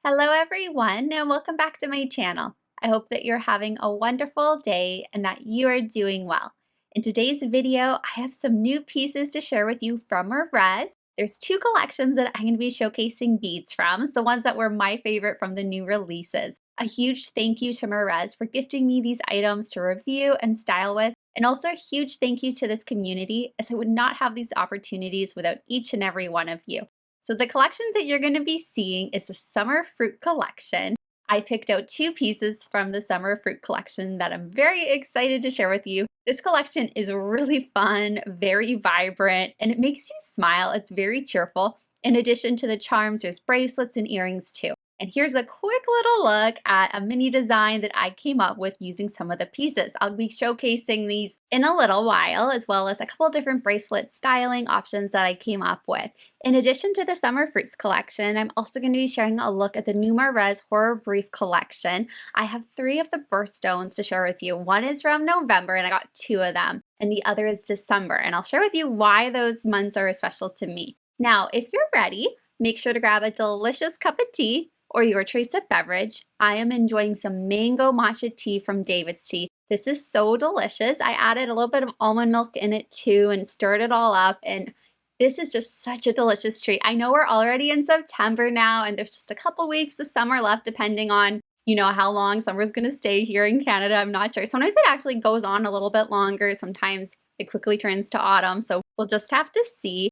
Hello everyone and welcome back to my channel. I hope that you're having a wonderful day and that you are doing well. In today's video, I have some new pieces to share with you from Moress. There's two collections that I'm going to be showcasing beads from. It's the ones that were my favorite from the new releases. A huge thank you to Moress for gifting me these items to review and style with, and also a huge thank you to this community, as I would not have these opportunities without each and every one of you. So the collections that you're going to be seeing is the Summer Fruit Collection. I picked out two pieces from the Summer Fruit Collection that I'm very excited to share with you. This collection is really fun, very vibrant, and it makes you smile. It's very cheerful. In addition to the charms, there's bracelets and earrings too. And here's a quick little look at a mini design that I came up with using some of the pieces. I'll be showcasing these in a little while, as well as a couple different bracelet styling options that I came up with. In addition to the Summer Fruits collection, I'm also going to be sharing a look at the new Moress Horobrief collection. I have 3 of the birthstones to share with you. One is from November, and I got 2 of them, and the other is December, and I'll share with you why those months are special to me. Now, if you're ready, make sure to grab a delicious cup of tea or your choice of beverage. I am enjoying some mango matcha tea from DAVIDsTEA. This is so delicious. I added a little bit of almond milk in it too and stirred it all up, and this is just such a delicious treat. I know we're already in September now and there's just a couple weeks of summer left depending on how long summer's gonna stay here in Canada. I'm not sure. Sometimes it actually goes on a little bit longer. Sometimes it quickly turns to autumn, so we'll just have to see.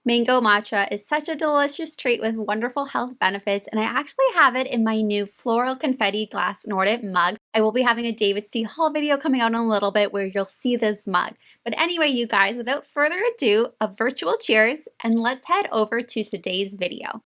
Mango matcha is such a delicious treat with wonderful health benefits, and I actually have it in my new Floral Confetti Glass Nordic mug. I will be having a DAVIDsTEA haul video coming out in a little bit where you'll see this mug. But anyway, you guys, without further ado, a virtual cheers, and let's head over to today's video.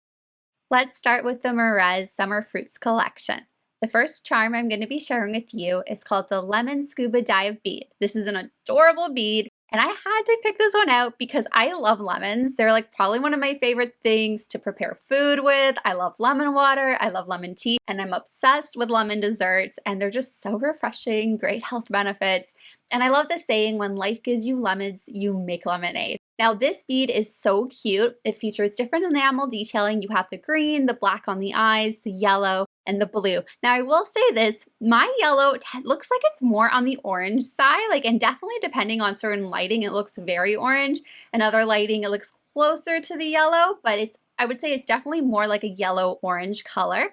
Let's start with the Moress Summer Fruits collection. The first charm I'm going to be sharing with you is called the Lemon Scuba Dive Bead. This is an adorable bead. And I had to pick this one out because I love lemons. They're like probably one of my favorite things to prepare food with. I love lemon water, I love lemon tea, and I'm obsessed with lemon desserts, and they're just so refreshing, great health benefits. And I love the saying, when life gives you lemons, you make lemonade. Now this bead is so cute. It features different enamel detailing. You have the green, the black on the eyes, the yellow, and the blue. Now I will say this, my yellow looks like it's more on the orange side, and definitely depending on certain lighting, it looks very orange, and other lighting, it looks closer to the yellow, but I would say it's definitely more like a yellow-orange color.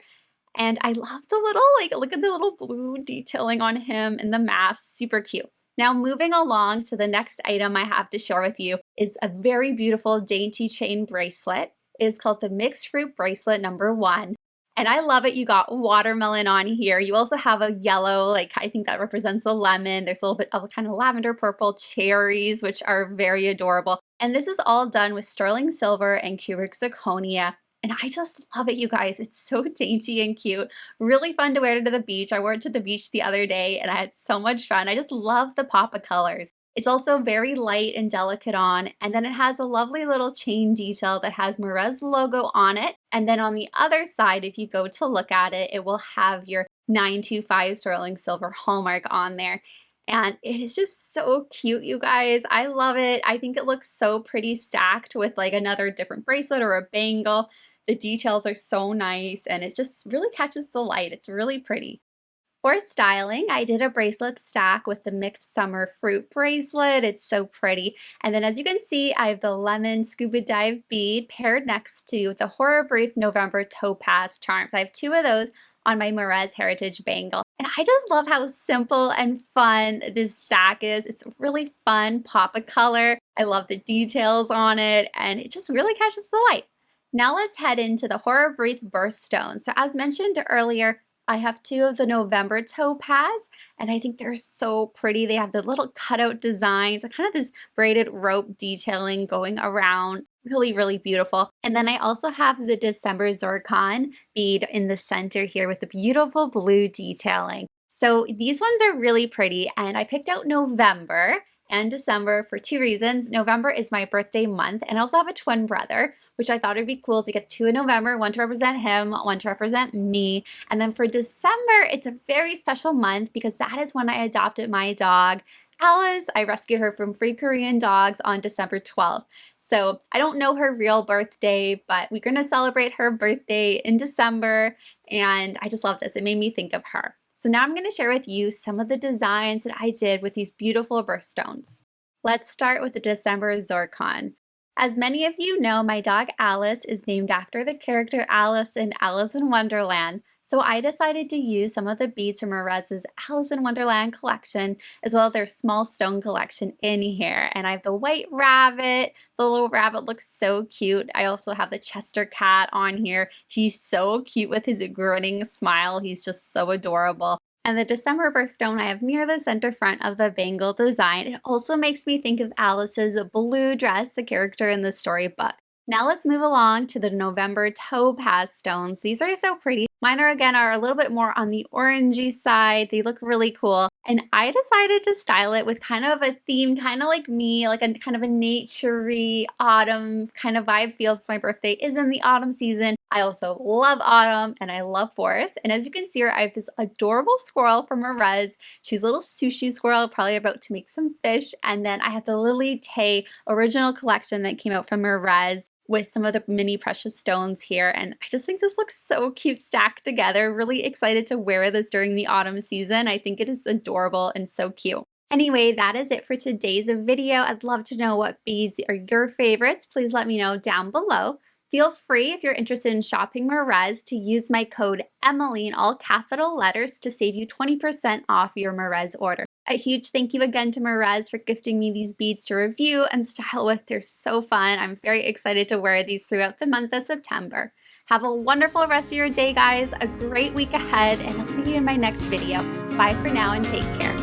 And I love the little, look at the little blue detailing on him and the mask, super cute. Now moving along to the next item I have to share with you is a very beautiful dainty chain bracelet. It is called the Mixed Fruit Bracelet number 1. And I love it. You got watermelon on here. You also have a yellow, I think that represents a lemon. There's a little bit of kind of lavender purple cherries, which are very adorable. And this is all done with sterling silver and cubic zirconia. And I just love it, you guys. It's so dainty and cute. Really fun to wear to the beach. I wore it to the beach the other day and I had so much fun. I just love the pop of colors. It's also very light and delicate on, and then it has a lovely little chain detail that has Moress logo on it. And then on the other side, if you go to look at it, it will have your 925 sterling silver hallmark on there. And it is just so cute, you guys. I love it. I think it looks so pretty stacked with another different bracelet or a bangle. The details are so nice and it just really catches the light. It's really pretty. For styling, I did a bracelet stack with the mixed summer fruit bracelet. It's so pretty. And then as you can see, I have the lemon scuba dive bead paired next to the Horobrief November Topaz charms. I have 2 of those on my Moress Heritage bangle. And I just love how simple and fun this stack is. It's a really fun pop of color. I love the details on it, and it just really catches the light. Now let's head into the Horobrief Birthstone. So as mentioned earlier, I have 2 of the November Topaz, and I think they're so pretty. They have the little cutout designs, kind of this braided rope detailing going around. Really, really beautiful. And then I also have the December Zircon bead in the center here with the beautiful blue detailing. So these ones are really pretty, and I picked out November and December for 2 reasons. November is my birthday month, and I also have a twin brother, which I thought would be cool to get 2 in November, one to represent him, one to represent me. And then for December, it's a very special month because that is when I adopted my dog, Alice. I rescued her from Free Korean Dogs on December 12th. So I don't know her real birthday, but we're gonna celebrate her birthday in December, and I just love this. It made me think of her. So now I'm gonna share with you some of the designs that I did with these beautiful birthstones. Let's start with the December Zircon. As many of you know, my dog Alice is named after the character Alice in Alice in Wonderland. So I decided to use some of the beads from Moress's Alice in Wonderland collection, as well as their small stone collection in here. And I have the white rabbit. The little rabbit looks so cute. I also have the Chester cat on here. He's so cute with his grinning smile. He's just so adorable. And the December birthstone I have near the center front of the bangle design. It also makes me think of Alice's blue dress, the character in the storybook. Now let's move along to the November Topaz stones. These are so pretty. Mine are a little bit more on the orangey side. They look really cool. And I decided to style it with kind of a theme, kind of like me, like a kind of a naturey autumn kind of vibe feels. My birthday is in the autumn season. I also love autumn and I love forest. And as you can see here, I have this adorable squirrel from Moress. She's a little sushi squirrel, probably about to make some fish. And then I have the Lily Tay original collection that came out from Moress with some of the mini precious stones here. And I just think this looks so cute stacked together. Really excited to wear this during the autumn season. I think it is adorable and so cute. Anyway, that is it for today's video. I'd love to know what beads are your favorites. Please let me know down below. Feel free, if you're interested in shopping Moress, to use my code Emily in all capital letters to save you 20% off your Moress order. A huge thank you again to Moress for gifting me these beads to review and style with. They're so fun. I'm very excited to wear these throughout the month of September. Have a wonderful rest of your day, guys. A great week ahead, and I'll see you in my next video. Bye for now and take care.